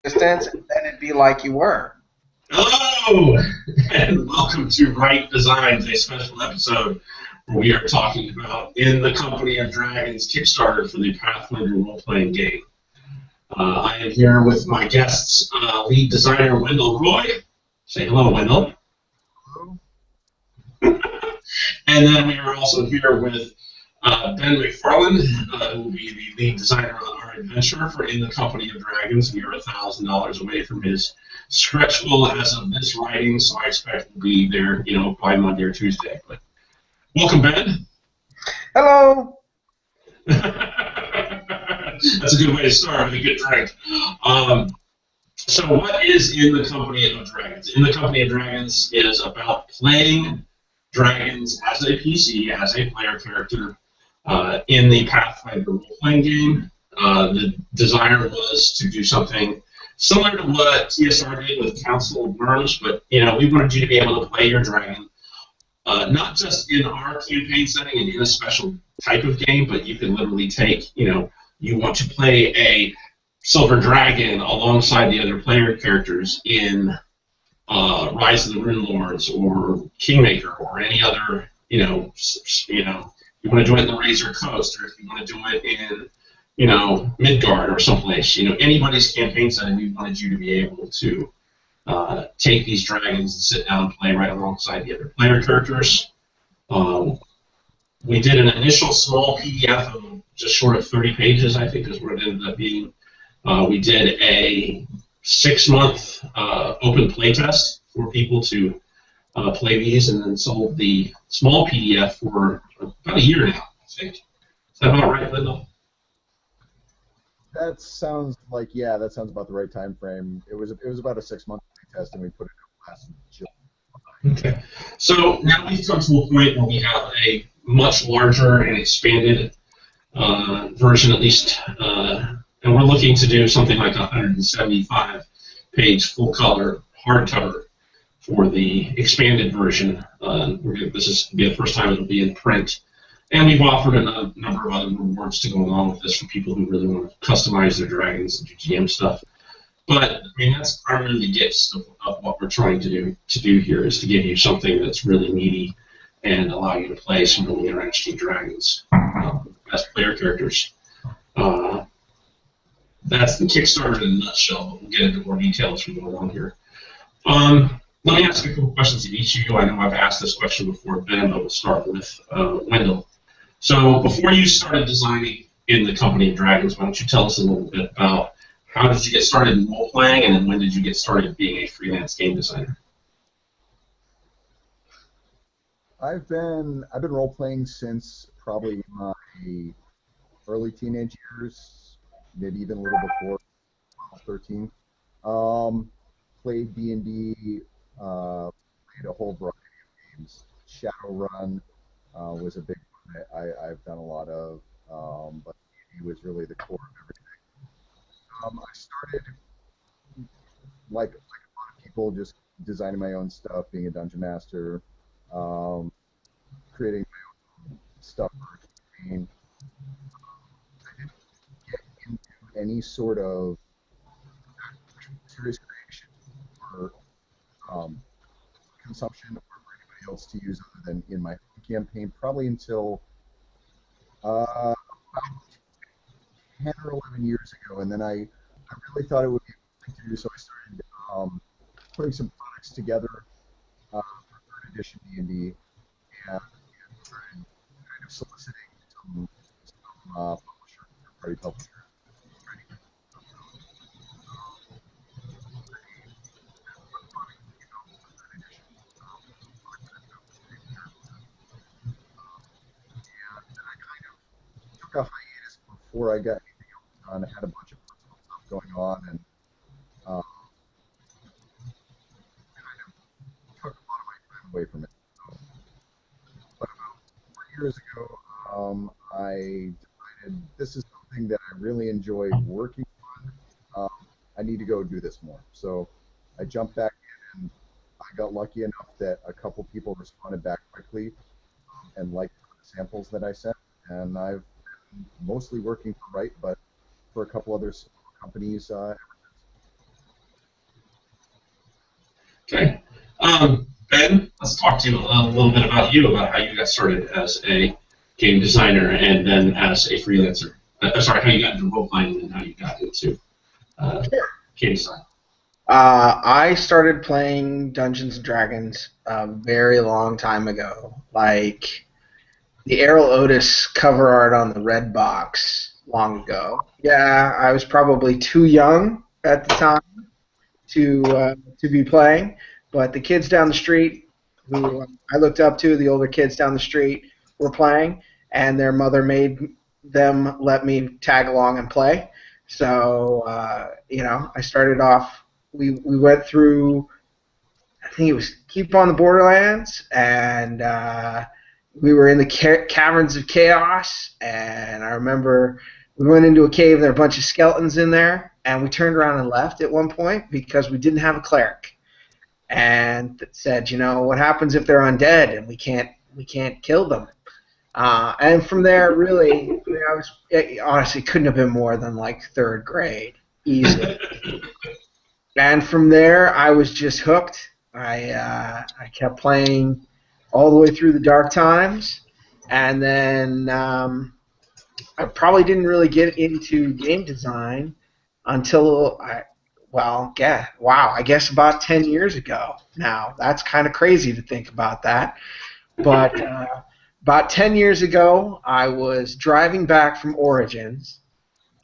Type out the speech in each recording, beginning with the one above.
distance, and then it'd be like you were. Hello, and welcome to Rite Designs, a special episode where we are talking about In the Company of Dragons Kickstarter for the Pathfinder role-playing game. I am here with my guests, lead designer Wendell Roy. Say hello, Wendell. Hello. And then we are also here with Ben McFarland, who will be the lead designer on our adventure for In the Company of Dragons. We are $1,000 away from his stretch goal as of this writing, so I expect we'll be there, by Monday or Tuesday. But welcome, Ben. Hello. That's a good way to start with a good drink. So what is In the Company of Dragons? In the Company of Dragons is about playing dragons as a PC, as a player character, in the Pathfinder role-playing game. The desire was to do something similar to what TSR did with Council of Worms, but we wanted you to be able to play your dragon, not just in our campaign setting and in a special type of game, but you can literally take, you want to play a silver dragon alongside the other player characters in Rise of the Rune Lords or Kingmaker or any other, you want to do it in the Razor Coast, or if you want to do it in, Midgard or someplace, anybody's campaign setting, we wanted you to be able to take these dragons and sit down and play right alongside the other player characters. We did an initial small PDF of just short of 30 pages, I think is what it ended up being. We did a 6-month open playtest for people to play these, and then sold the small PDF for about a year now, I think. Is that about right, Lyndall? That sounds about the right time frame. It was about a 6-month test, and we put it in last July. Okay. So now we've come to a point where we have a much larger and expanded version, at least, and we're looking to do something like a 175-page full-color hardcover for the expanded version. This is be the first time it'll be in print. And we've offered a number of other rewards to go along with this for people who really want to customize their dragons and do GM stuff. But that's primarily the gist of what we're trying to do here, is to give you something that's really meaty and allow you to play some really interesting dragons as player characters. That's the Kickstarter in a nutshell, but we'll get into more details as we go along here. Let me ask a couple questions of each of you. I know I've asked this question before, Ben, but we'll start with Wendell. So before you started designing In the Company of Dragons, why don't you tell us a little bit about how did you get started in role-playing, and then when did you get started being a freelance game designer? I've been role-playing since probably my early teenage years, maybe even a little before 13. Played D&D, played a whole variety of games. Shadowrun was a big one I've done a lot of, but D&D was really the core of everything. I started, like a lot of people, just designing my own stuff, being a dungeon master, creating my own stuff for a campaign. I didn't get into any sort of serious creation or consumption or for anybody else to use other than in my own campaign, probably until about 10 or 11 years ago, and then I really thought it would be a thing to do, so I started putting some products together for 3rd edition D&D, and started kind of soliciting some publishers, third-party publishers. Took a hiatus before I got anything else done. I had a bunch of personal stuff going on, and kind of took a lot of my time away from it. So, but about 4 years ago, I decided this is something that I really enjoy working on. I need to go do this more. So I jumped back in, and I got lucky enough that a couple people responded back quickly and liked the samples that I sent, and I've mostly working for Rite, but for a couple other companies ever since. Okay. Ben, let's talk to you a little bit about you, about how you got started as a game designer and then as a freelancer. Sorry, how you got into role playing and how you got into uh, Sure. game design. I started playing Dungeons and Dragons a very long time ago. Like the Errol Otis cover art on the red box long ago. Yeah, I was probably too young at the time to be playing, but the kids down the street who I looked up to, the older kids down the street, were playing, and their mother made them let me tag along and play. So I started off. We went through. I think it was Keep on the Borderlands, and we were in the Caverns of Chaos, and I remember we went into a cave, and there were a bunch of skeletons in there, and we turned around and left at one point because we didn't have a cleric, and it said, what happens if they're undead and we can't kill them? And from there, really, it honestly couldn't have been more than like third grade, easily. And from there, I was just hooked. I kept playing all the way through the dark times, and then I probably didn't really get into game design until I guess about 10 years ago. Now that's kind of crazy to think about that, but about 10 years ago, I was driving back from Origins,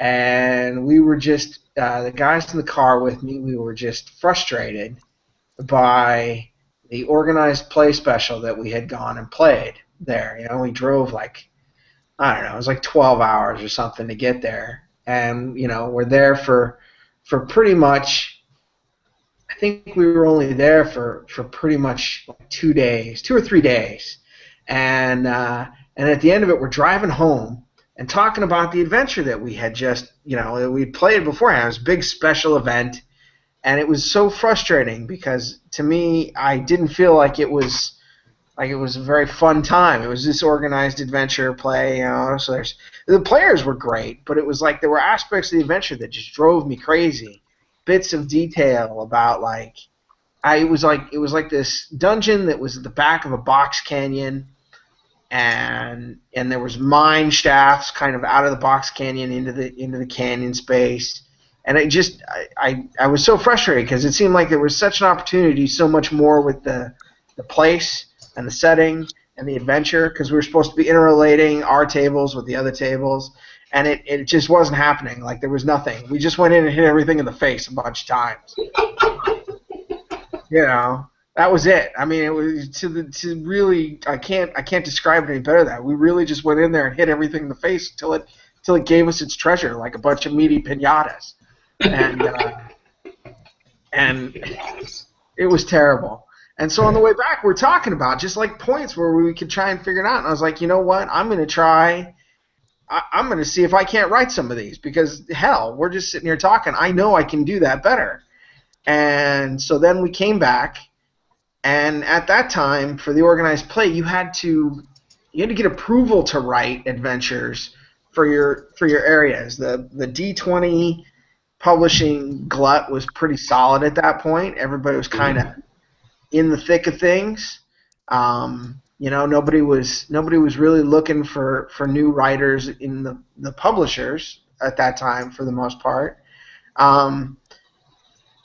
and we were just the guys in the car with me. We were just frustrated by the organized play special that we had gone and played there. We drove like, I don't know, it was like 12 hours or something to get there, and we're there for pretty much. I think we were only there for pretty much like 2 days, 2 or 3 days, and at the end of it, we're driving home and talking about the adventure that we had just, that we played beforehand. It was a big special event, and it was so frustrating because to me, I didn't feel like it was a very fun time. It was this organized adventure play, So the players were great, but it was like there were aspects of the adventure that just drove me crazy. Bits of detail about it was like this dungeon that was at the back of a box canyon, and there was mine shafts kind of out of the box canyon into the canyon space. And I was so frustrated because it seemed like there was such an opportunity, so much more with the place and the setting and the adventure, because we were supposed to be interrelating our tables with the other tables, and it just wasn't happening. Like there was nothing. We just went in and hit everything in the face a bunch of times. That was it. I mean, it was to really. I can't describe it any better than that. We really just went in there and hit everything in the face till it gave us its treasure, like a bunch of meaty piñatas. And it was terrible. And so on the way back, we're talking about just like points where we could try and figure it out. And I was like, you know what? I'm going to try. I'm going to see if I can't write some of these, because hell, we're just sitting here talking. I know I can do that better. And so then we came back, and at that time, for the organized play, you had to get approval to write adventures for your areas. The D20 publishing glut was pretty solid at that point. Everybody was kind of in the thick of things. Nobody was really looking for new writers in the publishers at that time, for the most part.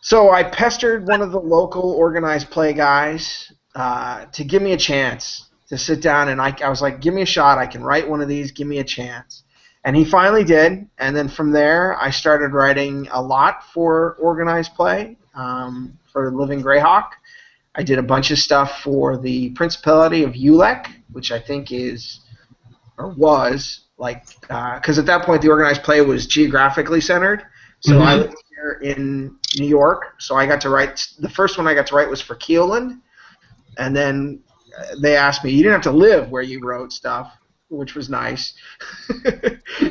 So I pestered one of the local organized play guys to give me a chance to sit down, and I was like, give me a shot. I can write one of these. Give me a chance. And he finally did, and then from there I started writing a lot for organized play for Living Greyhawk. I did a bunch of stuff for the Principality of Ulek, which I think was, because at that point the organized play was geographically centered. So I lived here in New York, so I got to write. The first one I got to write was for Keelan, and then they asked me, you didn't have to live where you wrote stuff, which was nice.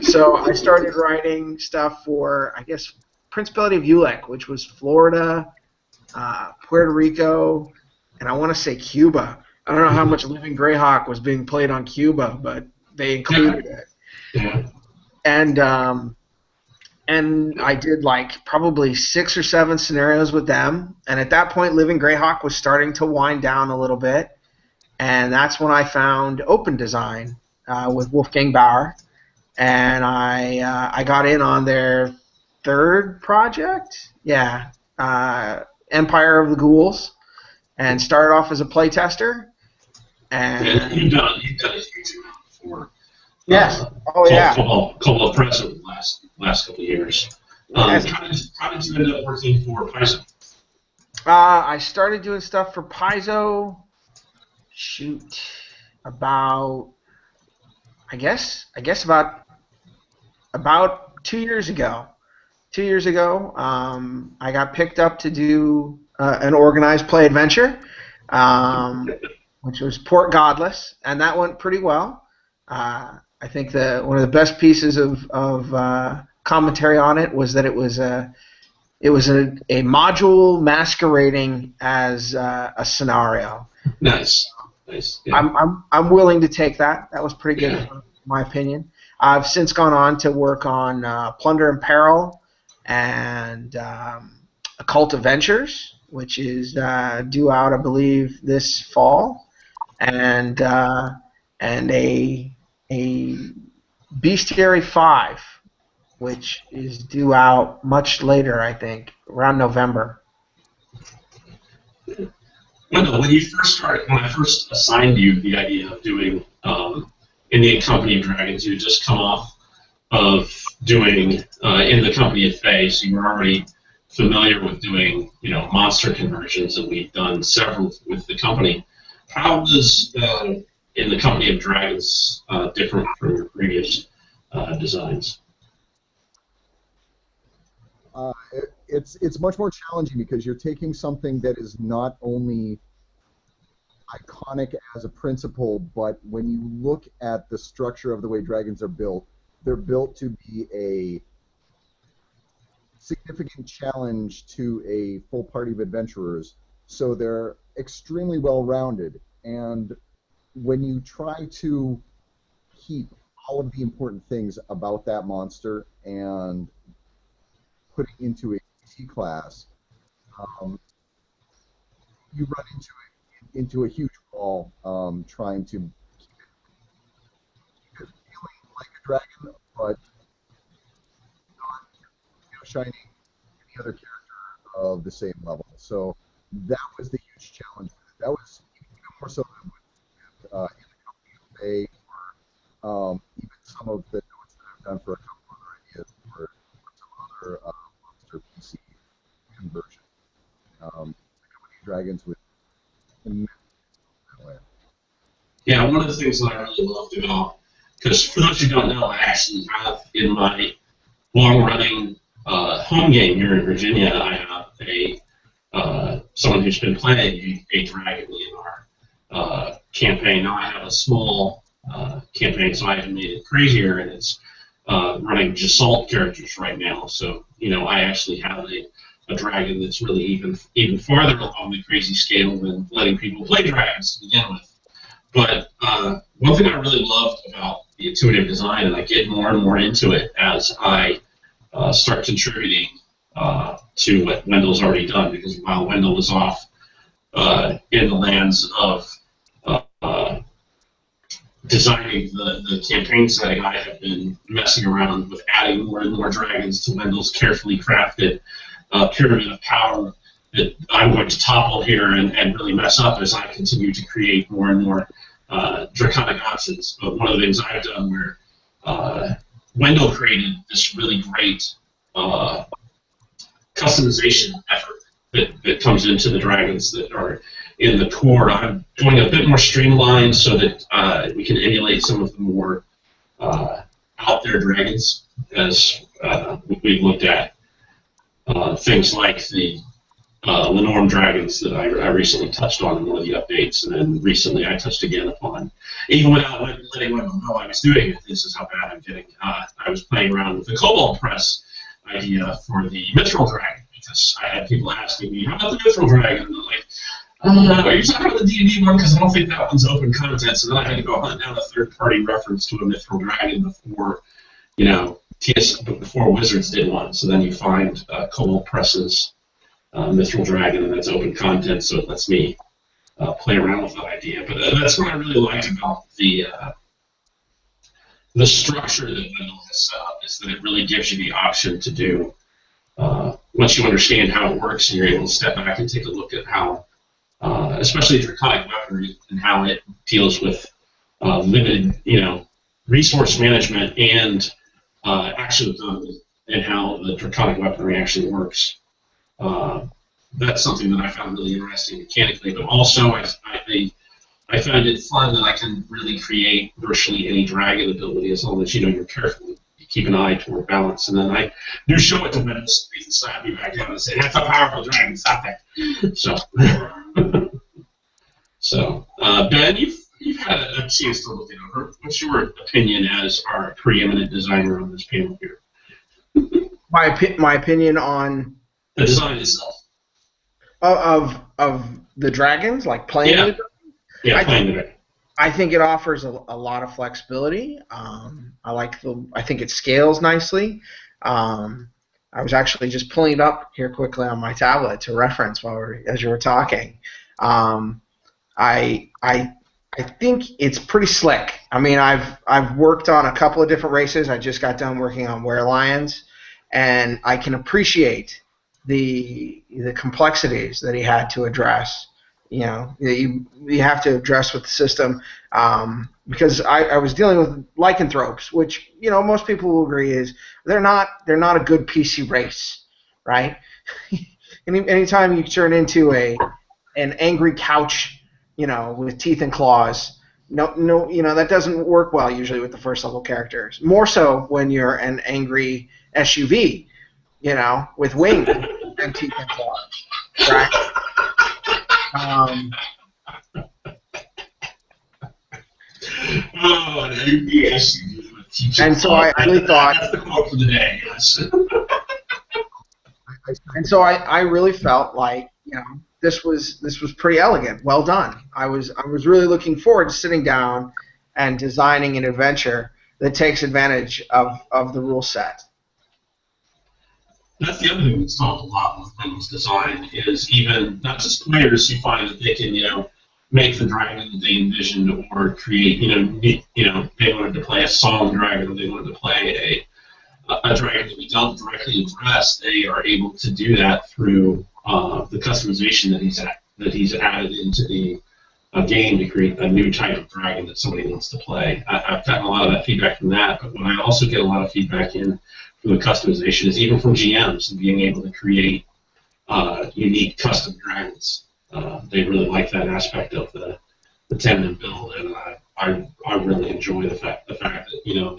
So I started writing stuff for, I guess, Principality of Ulek, which was Florida, Puerto Rico, and I want to say Cuba. I don't know how much Living Greyhawk was being played on Cuba, but they included it. And and I did like probably 6 or 7 scenarios with them. And at that point, Living Greyhawk was starting to wind down a little bit, and that's when I found Open Design with Wolfgang Bauer, and I got in on their 3rd project, Empire of the Ghouls, and started off as a playtester. And you've done a huge amount before. Yes. Couple of press over the last couple of years. How did you end up working for Paizo? I started doing stuff for Paizo. About about 2 years ago. 2 years ago, I got picked up to do an organized play adventure, which was Port Godless, and that went pretty well. I think one of the best pieces of commentary on it was that it was a module masquerading as a scenario. Nice. Yeah. I'm willing to take that. That was pretty good, in my opinion. I've since gone on to work on Plunder and Peril and Occult Adventures, which is due out, I believe, this fall, and a Bestiary 5, which is due out much later, I think, around November. Wendell, when I first assigned you the idea of doing Indian Company of Dragons, you had just come off of doing In the Company of Fae, so you were already familiar with doing, monster conversions, and we've done several with the company. How was In the Company of Dragons different from your previous designs? It's much more challenging because you're taking something that is not only iconic as a principle, but when you look at the structure of the way dragons are built, they're built to be a significant challenge to a full party of adventurers. So they're extremely well-rounded, and when you try to keep all of the important things about that monster and put it into a PC class, you run into a huge wall trying to keep it feeling like a dragon, but not shining any other character of the same level. So that was the huge challenge. That was even more so than with In the Company of Fae, or even some of the notes that I've done for a couple other ideas for some other monster PC conversion. The Company of Dragons with immense that way. Yeah, one of the things that I really loved about, because for those who don't know, I actually have in my long-running home game here in Virginia, I have someone who's been playing a dragon in our campaign. Now I have a small campaign, so I haven't made it crazier, and it's running Jasalt characters right now. So, I actually have a dragon that's really even farther along the crazy scale than letting people play dragons to begin with. But one thing I really loved about the intuitive design, and I get more and more into it as I start contributing to what Wendell's already done, because while Wendell was off in the lands of designing the campaign setting, I have been messing around with adding more and more dragons to Wendell's carefully crafted pyramid of power that I'm going to topple here and really mess up as I continue to create more and more draconic options. But one of the things I've done where Wendell created this really great customization effort that comes into the dragons that are in the core. I'm doing a bit more streamlined so that we can emulate some of the more out there dragons, as we looked at things like the Lenorm dragons that I recently touched on in one of the updates, and then recently I touched again upon. Even without letting Wendell know I was doing it, this is how bad I'm getting. I was playing around with the Cobalt Press idea for the Mithril Dragon, because I had people asking me, how about the Mithril Dragon? And I'm like, are you talking about the D&D one? Because I don't think that one's open content, so then I had to go hunt down a third-party reference to a Mithril Dragon before, before Wizards did one. So then you find Cole Press's Mithril Dragon, and that's open content, so it lets me play around with that idea. But that's what I really liked about the structure that Wendell has set up, is that it really gives you the option to do, once you understand how it works and you're able to step back and take a look at how, especially Draconic Weaponry and how it deals with limited, resource management and action economy, and how the Draconic Weaponry actually works. That's something that I found really interesting mechanically, but also I found it fun that I can really create virtually any dragon ability as long as you're careful. You keep an eye toward balance, and then I do show it to Wendell, so he can slap me back down and say, "That's a powerful dragon. Stop that." So, Ben, you've had a chance to look it over. What's your opinion as our preeminent designer on this panel here? My opinion on the design itself of the dragons, like playing the dragons? Yeah, playing the dragon. I think it offers a lot of flexibility. I think it scales nicely. I was actually just pulling it up here quickly on my tablet to reference as you were talking. I think it's pretty slick. I mean, I've worked on a couple of different races. I just got done working on Werelions, and I can appreciate the complexities that he had to address. You have to address with the system, because I was dealing with lycanthropes, which most people will agree is they're not a good PC race, right? Anytime you turn into an angry couch, with teeth and claws, that doesn't work well usually with the first level characters. More so when you're an angry SUV, with wings and teeth and claws, right? Yes. And so I really thought. That's the quote for the day. Yes. And so I really felt like this was pretty elegant, well done. I was really looking forward to sitting down and designing an adventure that takes advantage of the rule set. That's the other thing that's helped a lot with Wendell's design, is even not just players who find that they can make the dragon that they envisioned, or create they wanted to play a song dragon, or they wanted to play a dragon that we don't directly address. They are able to do that through the customization that he's added into the game to create a new type of dragon that somebody wants to play. I've gotten a lot of that feedback from that, but what I also get a lot of feedback from the customization is even from GMs, and being able to create unique custom dragons. They really like that aspect of the 10-man build, and I really enjoy the fact that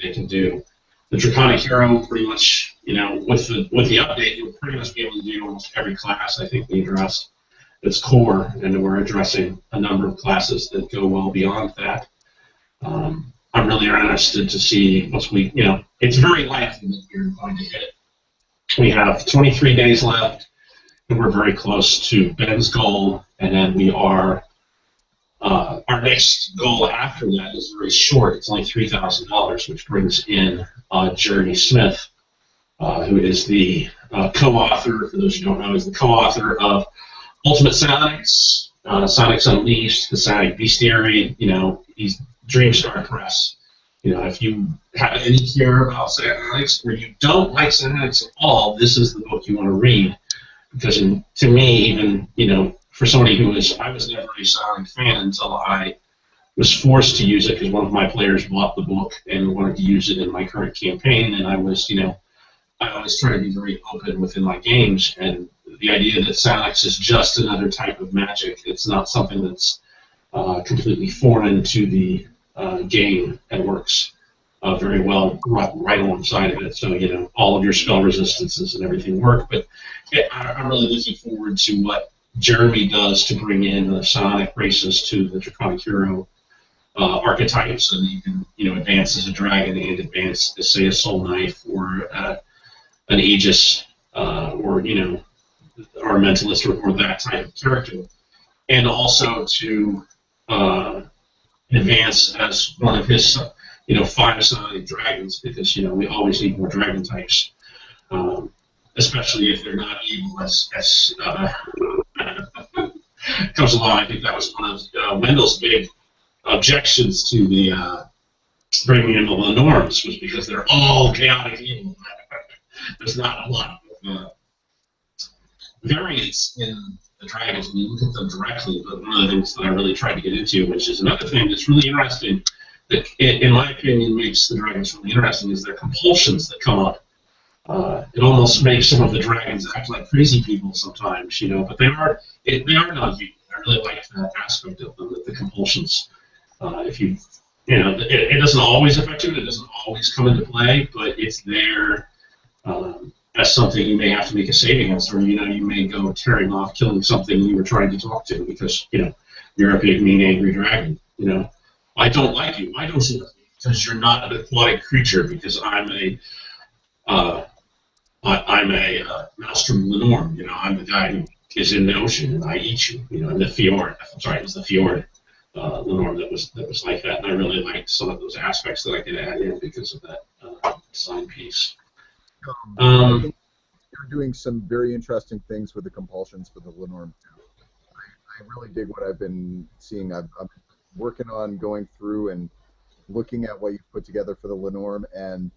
they can do the Draconic Hero pretty much. With the update, you'll pretty much be able to do almost every class. I think we addressed its core, and we're addressing a number of classes that go well beyond that. I'm really interested to see it's very likely that we're going to hit it. We have 23 days left, and we're very close to Ben's goal, and then we are, our next goal after that is very short. It's only $3,000, which brings in Jeremy Smith, who is the co-author, for those who don't know, is the co-author of Ultimate Psionics, Psionics Unleashed, the Psionic Bestiary. He's Dreamstar Press. If you have any care about Psionics, or you don't like Psionics at all, this is the book you want to read. Because to me, even, for somebody I was never a Psionic fan until I was forced to use it because one of my players bought the book and wanted to use it in my current campaign, and I was, I always try to be very open within my games, and the idea that Psionics is just another type of magic, it's not something that's completely foreign to the game, and works very well right alongside of it. So, all of your spell resistances and everything work. But I'm really looking forward to what Jeremy does to bring in the Psionic races to the Draconic Hero archetype, so that you can, advance as a dragon and advance as, say, a Soul Knife or an Aegis or a Mentalist or that type of character. And also to advance as one of his five-sided dragons, because we always need more dragon types, especially if they're not evil as comes along. I think that was one of Wendell's big objections to the bringing in the Lenorms, was because they're all chaotic evil. There's not a lot of variance in the dragons when you look at them directly, but one of the things that I really tried to get into, which is another thing that's really interesting, that in my opinion makes the dragons really interesting, is their compulsions that come up. It almost makes some of the dragons act like crazy people sometimes, but they are not evil. I really like that aspect of them, that the compulsions, it doesn't always affect you, it doesn't always come into play, but it's there as something you may have to make a save against, or you may go tearing off, killing something you were trying to talk to because you're a big, mean, angry dragon. I don't like you. Why don't you like me? Because you're not an aquatic creature. Because I'm a Maelstrom Lenorm. I'm the guy who is in the ocean and I eat you. In the fjord. I'm sorry, it was the fjord Lenorm that was like that, and I really liked some of those aspects that I could add in because of that design piece. I think you're doing some very interesting things with the compulsions for the Lenorm too. I really dig what I've been seeing. I'm working on going through and looking at what you've put together for the Lenorm, and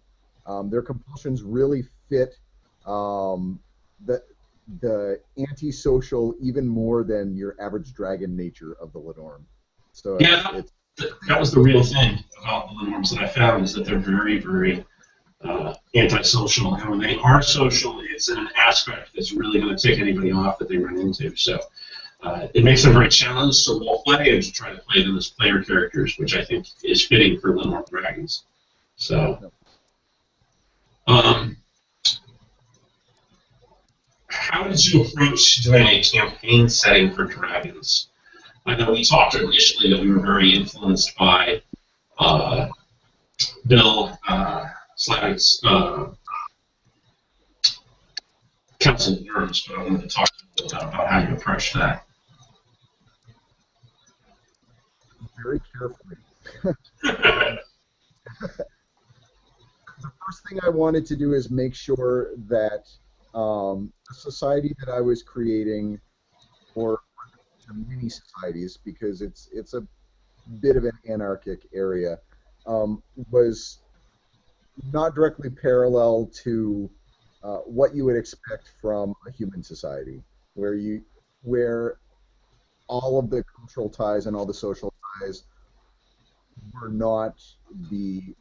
their compulsions really fit the antisocial even more than your average dragon nature of the Lenorm. So yeah, that was the real thing about the Lenorms that I found, is that they're very, very antisocial, and when they are social, it's in an aspect that's really going to take anybody off that they run into. So it makes them very challenged to role play and to try to play them as player characters, which I think is fitting for Lenorm dragons. So, how did you approach doing a campaign setting for dragons? I know we talked initially that we were very influenced by Bill Slavick's Council of Nerds, but I wanted to talk a little bit about how you approach that. Very carefully. The first thing I wanted to do is make sure that the society that I was creating, or mini societies, because it's a bit of an anarchic area, was not directly parallel to what you would expect from a human society, where all of the cultural ties and all the social ties were not the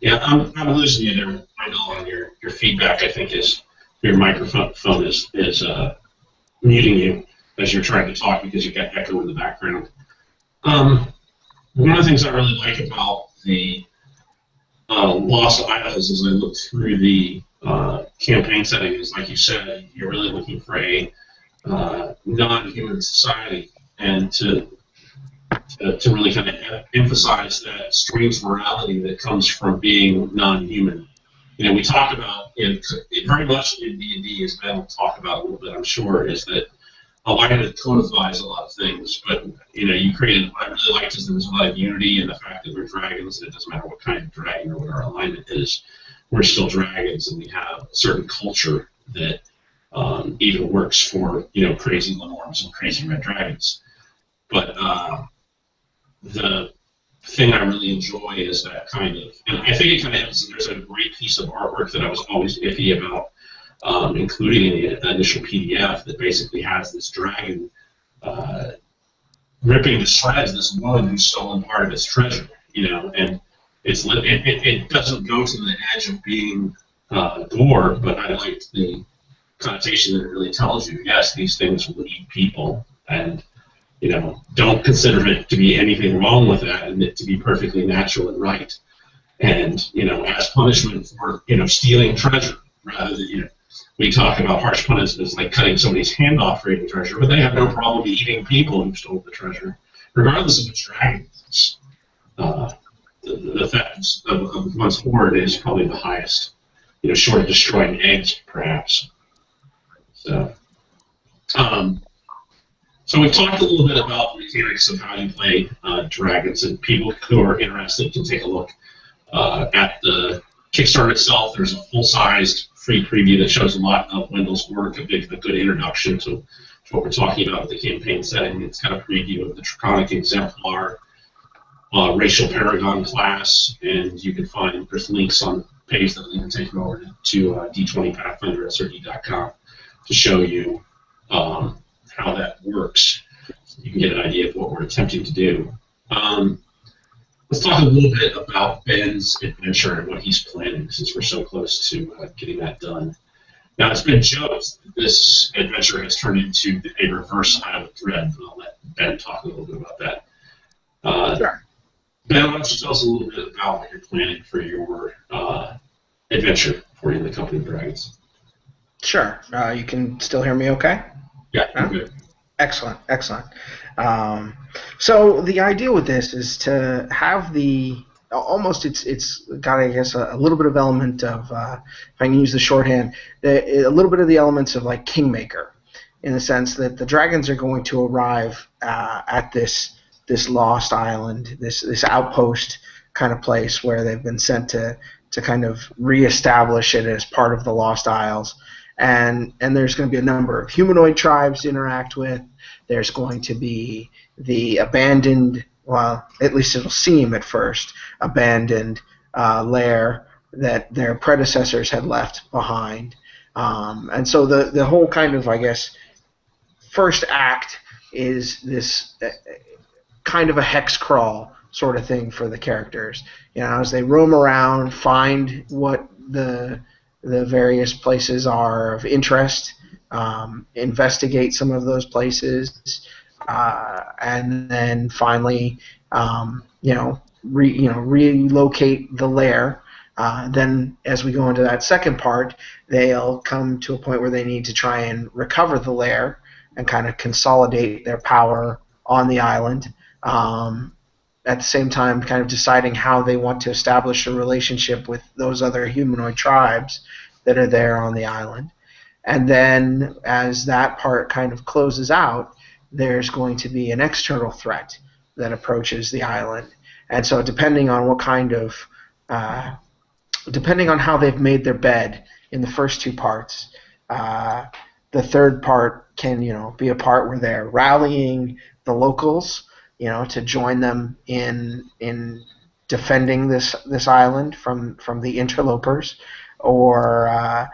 Yeah, I'm losing you there, Michael, on your feedback. I think is your microphone is muting you as you're trying to talk because you got echo in the background. One of the things I really like about the Lost Isles as I look through the campaign setting is, like you said, you're really looking for a non-human society, and to really kind of emphasize that strange morality that comes from being non-human. We talk about, very much in D&D, as Ben will talk about a little bit, I'm sure, is that alignment codifies a lot of things, but you created, what I really liked is there was a lot of unity in the fact that we're dragons, and it doesn't matter what kind of dragon or what our alignment is, we're still dragons, and we have a certain culture that even works for crazy Lenorms and crazy red dragons. But the thing I really enjoy is that kind of, and I think it kind of happens, there's a great piece of artwork that I was always iffy about including in the initial PDF that basically has this dragon ripping to shreds this woman who's stolen part of his treasure, and it doesn't go to the edge of being gore, but I liked the connotation that it really tells you, yes, these things will eat people, and don't consider it to be anything wrong with that, and it to be perfectly natural and right. And as punishment for stealing treasure, rather than we talk about harsh punishments like cutting somebody's hand off for eating treasure, but they have no problem eating people who stole the treasure, regardless of which dragon it is. The theft of one's hoard is probably the highest, short of destroying eggs, perhaps. So, so we've talked a little bit about the mechanics of how you play dragons, and people who are interested can take a look at the Kickstarter itself. There's a full-sized free preview that shows a lot of Wendell's work, a good introduction to what we're talking about with the campaign setting. It's kind of a preview of the Draconic Exemplar, Racial Paragon class, and you can find there's links on the page that we can take you over to d20pathfinder.srd.com to show you how that works. You can get an idea of what we're attempting to do. Let's talk a little bit about Ben's adventure and what he's planning, since we're so close to getting that done. Now, it's been joked that this adventure has turned into a reverse Isle of Dread, and I'll let Ben talk a little bit about that. Sure. Ben, why don't you tell us a little bit about what you're planning for your adventure for you in the Company of Dragons? Sure. You can still hear me okay? Yeah, I'm good. Excellent, excellent. So the idea with this is to have it's got, I guess, a little bit of element of, if I can use the shorthand, a little bit of the elements of like Kingmaker, in the sense that the dragons are going to arrive at this lost island, this outpost kind of place where they've been sent to kind of reestablish it as part of the Lost Isles. And there's going to be a number of humanoid tribes to interact with. There's going to be the abandoned, well, at least it'll seem at first, abandoned lair that their predecessors had left behind. And so the whole kind of, I guess, first act is this kind of a hex crawl sort of thing for the characters. As they roam around, find what the various places are of interest, investigate some of those places, and then finally, relocate the lair. Then, as we go into that second part, they'll come to a point where they need to try and recover the lair and kind of consolidate their power on the island. At the same time, kind of deciding how they want to establish a relationship with those other humanoid tribes that are there on the island. And then, as that part kind of closes out, there's going to be an external threat that approaches the island. And so, depending on what kind of, depending on how they've made their bed in the first two parts, the third part can, be a part where they're rallying the locals, to join them in defending this island from the interlopers, or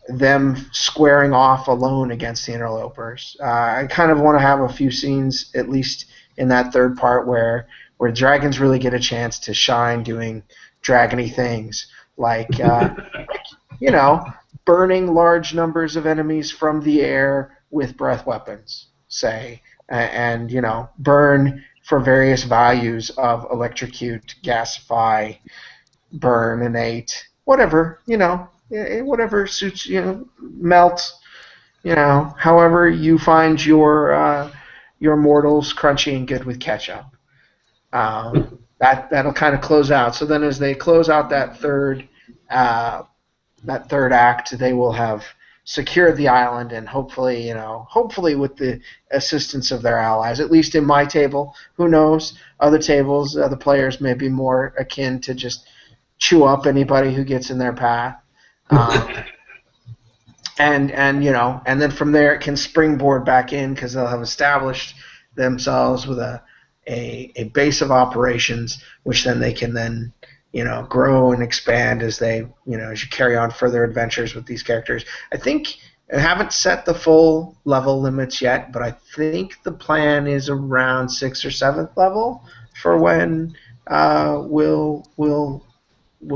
them squaring off alone against the interlopers. I kind of want to have a few scenes, at least in that third part, where dragons really get a chance to shine doing dragony things, like burning large numbers of enemies from the air with breath weapons, say. And burn for various values of electrocute, gasify, burninate, whatever, whatever suits, melt, however you find your mortals crunchy and good with ketchup. That'll kind of close out. So then, as they close out that third act, they will have secured the island, and hopefully with the assistance of their allies, at least in my table. Who knows? Other tables, other players may be more akin to just chew up anybody who gets in their path. And then from there it can springboard back in, because they'll have established themselves with a base of operations, which then they can grow and expand as they, as you carry on further adventures with these characters. I think I haven't set the full level limits yet, but I think the plan is around 6th or 7th level for when we'll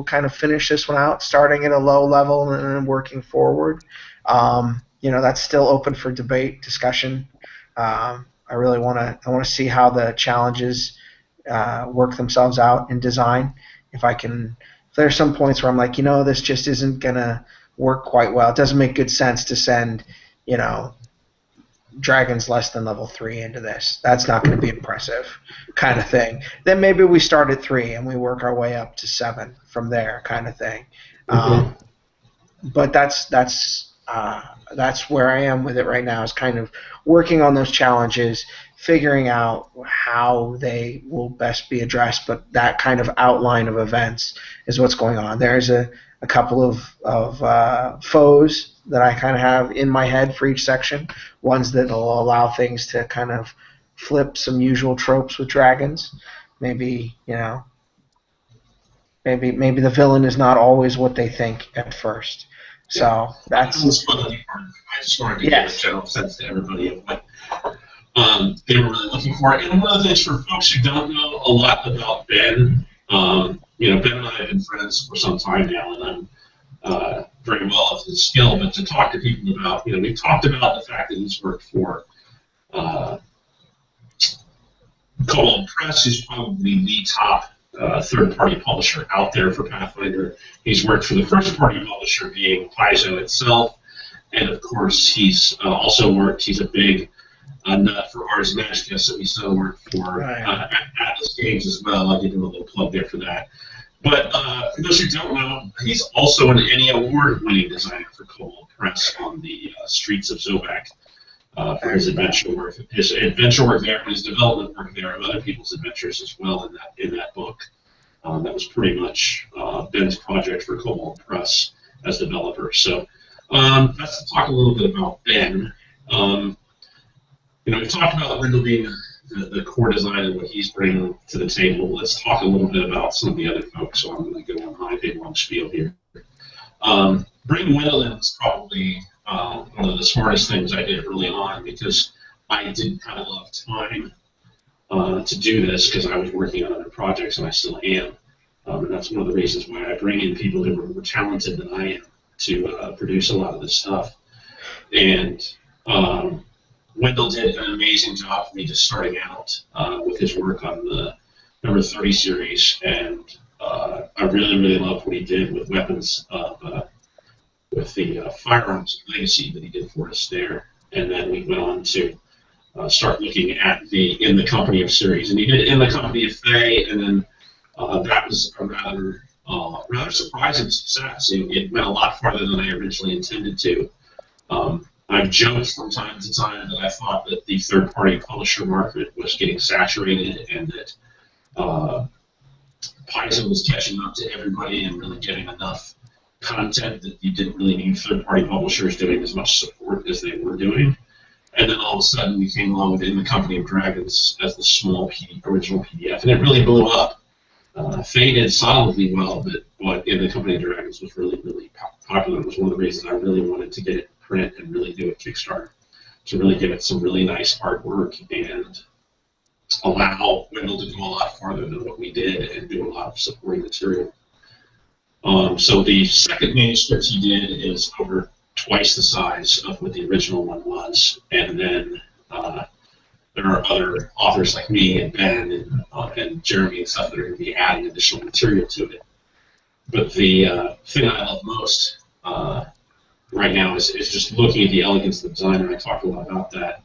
kind of finish this one out, starting at a low level and then working forward. That's still open for debate, discussion. I really want to see how the challenges work themselves out in design. If there are some points where I'm like, this just isn't gonna work quite well. It doesn't make good sense to send, dragons less than level 3 into this. That's not going to be impressive, kind of thing. Then maybe we start at 3 and we work our way up to 7 from there, kind of thing. But that's where I am with it right now, is kind of working on those challenges, figuring out how they will best be addressed. But that kind of outline of events is what's going on. There's a couple of foes that I kind of have in my head for each section, ones that will allow things to kind of flip some usual tropes with dragons. Maybe, maybe the villain is not always what they think at first. So that's... I just wanted to give a general sense to everybody of what they were really looking for. And one of the things for folks who don't know a lot about Ben, Ben and I have been friends for some time now, and I'm very well of his skill, but to talk to people about, we've talked about the fact that he's worked for Cobalt Press, who's probably the top third-party publisher out there for Pathfinder. He's worked for the first-party publisher, being Paizo itself, and of course he's also worked, he's a big nut for Ars Magica, so he's still worked for Atlas Games as well. I'll give him a little plug there for that. But for those who don't know, he's also an Emmy Award-winning designer for Cobalt Press on the Streets of Zobak for his adventure work. His adventure work there and his development work there of other people's adventures as well in that book. That was pretty much Ben's project for Cobalt Press as developer. So that's to talk a little bit about Ben. We've talked about Wendell being the core design and what he's bringing to the table. Let's talk a little bit about some of the other folks. So I'm going to go on my big long spiel here. Bringing Wendell in is probably one of the smartest things I did early on, because I didn't have a lot of time to do this because I was working on other projects, and I still am. And that's one of the reasons why I bring in people who are more talented than I am to produce a lot of this stuff. And Wendell did an amazing job for me just starting out with his work on the number 30 series, and I really, really loved what he did with weapons with the Firearms Legacy that he did for us there. And then we went on to start looking at the In the Company of series, and he did In the Company of Fae, and then that was a rather surprising success. It went a lot farther than I originally intended to. I've joked from time to time that I thought that the third-party publisher market was getting saturated, and that Paizo was catching up to everybody and really getting enough content that you didn't really need third-party publishers doing as much support as they were doing. And then all of a sudden we came along with In the Company of Dragons as the small original PDF, and it really blew up. Fae did solidly well, but In the Company of Dragons was really, really popular. It was one of the reasons I really wanted to get it print and really do a Kickstarter, to really give it some really nice artwork and allow Wendell to go a lot farther than what we did and do a lot of supporting material. So the second manuscript he did is over twice the size of what the original one was, and then there are other authors like me and Ben and Jeremy and stuff that are going to be adding additional material to it. But the thing I love most right now is just looking at the elegance of the design, and I talked a lot about that.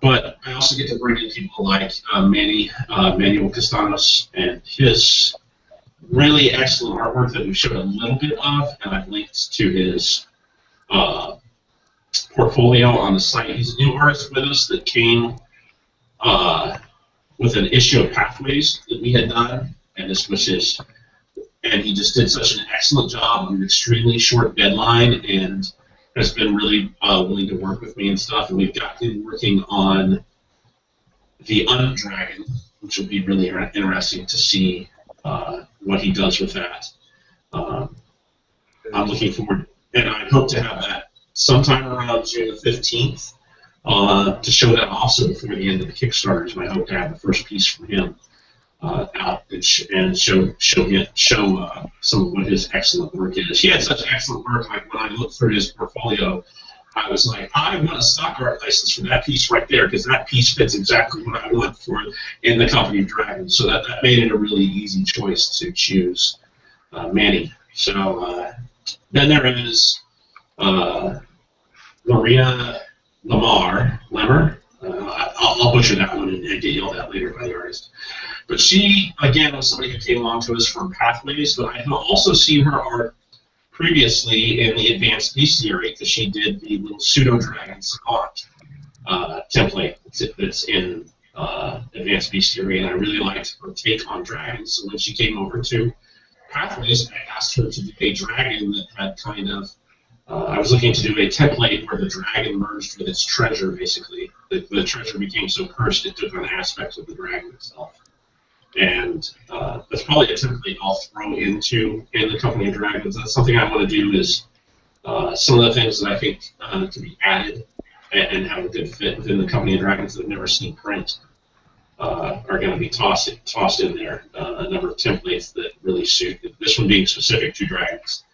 But I also get to bring in people like Manuel Castanos and his really excellent artwork that we showed a little bit of, and I've linked to his portfolio on the site. He's a new artist with us that came with an issue of Pathways that we had done, and this was his. And he just did such an excellent job on an extremely short deadline, and has been really willing to work with me and stuff. And we've got him working on the Undragon, which will be really interesting to see what he does with that. I'm looking forward, and I hope to have that sometime around June the 15th to show that also before the end of the Kickstarter. Is my hope to have the first piece from him out and show some of what his excellent work is. He had such excellent work. Like when I looked through his portfolio, I was like, I want a stock art license for that piece right there, because that piece fits exactly what I want for In the Company of Dragons. So that made it a really easy choice to choose Manny. So Then there is Marina Lemmer. I'll butcher that one and get yelled at later by the artist. But she, again, was somebody who came along to us from Pathways, but I have also seen her art previously in the Advanced Bestiary, because she did the little pseudo-dragon savant template that's in Advanced Bestiary, and I really liked her take on dragons. So when she came over to Pathways, I asked her to do a dragon that had kind of I was looking to do a template where the dragon merged with its treasure, basically. The treasure became so cursed it took on aspects of the dragon itself. And that's probably a template I'll throw into in the Company of Dragons. That's something I want to do is some of the things that I think to be added and have a good fit within the Company of Dragons that I've never seen print are going to be tossed in there. A number of templates that really suit. This one being specific to dragons.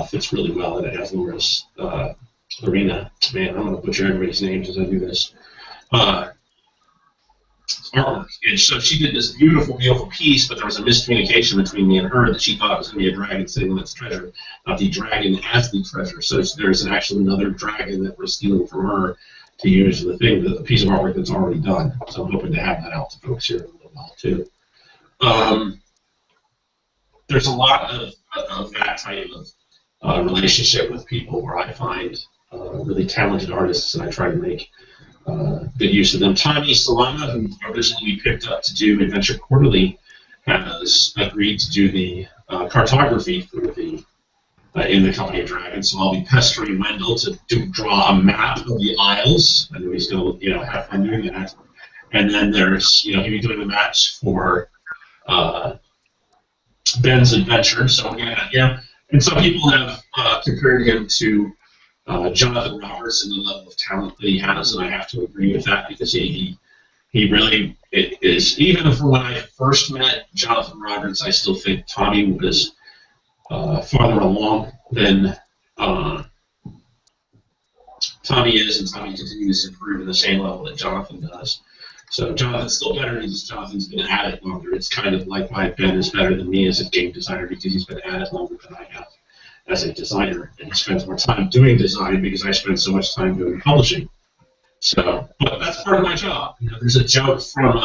Fits really well, and it has Laura's arena. Man, I'm going to butcher everybody's names as I do this. Artwork. And so she did this beautiful, beautiful piece, but there was a miscommunication between me and her that she thought it was going to be a dragon sitting on its treasure, not the dragon as the treasure. So there's actually another dragon that we're stealing from her to use the piece of artwork that's already done. So I'm hoping to have that out to folks here in a little while, too. There's a lot of that type of relationship with people where I find really talented artists, and I try to make good use of them. Tommy Salama, who originally we picked up to do Adventure Quarterly, has agreed to do the cartography for the in the Company of Dragons. So I'll be pestering Wendell to draw a map of the Isles. I know he's going to have fun doing that. And then there's he'll be doing the maps for Ben's Adventure. So and some people have compared him to Jonathan Roberts and the level of talent that he has, and I have to agree with that because he really is. Even from when I first met Jonathan Roberts, I still think Tommy was farther along than Tommy is, and Tommy continues to improve at the same level that Jonathan does. So Jonathan's still better because Jonathan's been at it longer. It's kind of like why Ben is better than me as a game designer because he's been at it longer than I have as a designer, and he spends more time doing design because I spend so much time doing publishing. So, but that's part of my job. There's a joke from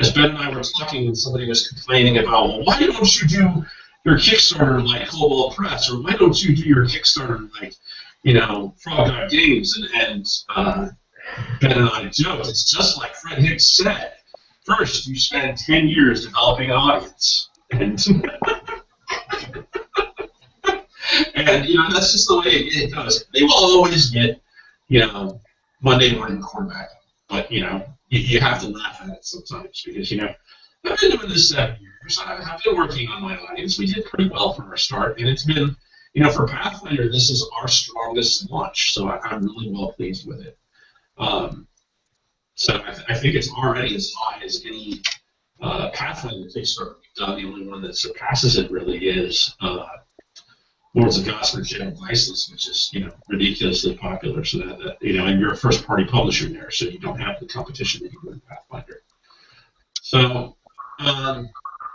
as Ben and I were talking, and somebody was complaining about, well, why don't you do your Kickstarter like Cobalt Press, or why don't you do your Kickstarter like, Frog God Games? And Ben and I joked, it's just like Fred Hicks said. First, you spend 10 years developing an audience, and and that's just the way it goes. They will always get, Monday morning quarterback, but you have to laugh at it sometimes because I've been doing this 7 years. I've been working on my audience. We did pretty well from our start, and it's been, for Pathfinder, this is our strongest launch, so I'm really well pleased with it. So I think it's already as high as any Pathfinder Kickstarter we've done. The only one that surpasses it really is Lords of Gospel and Diceless, which is ridiculously popular. So that and you're a first-party publisher there, so you don't have the competition that you do in Pathfinder. So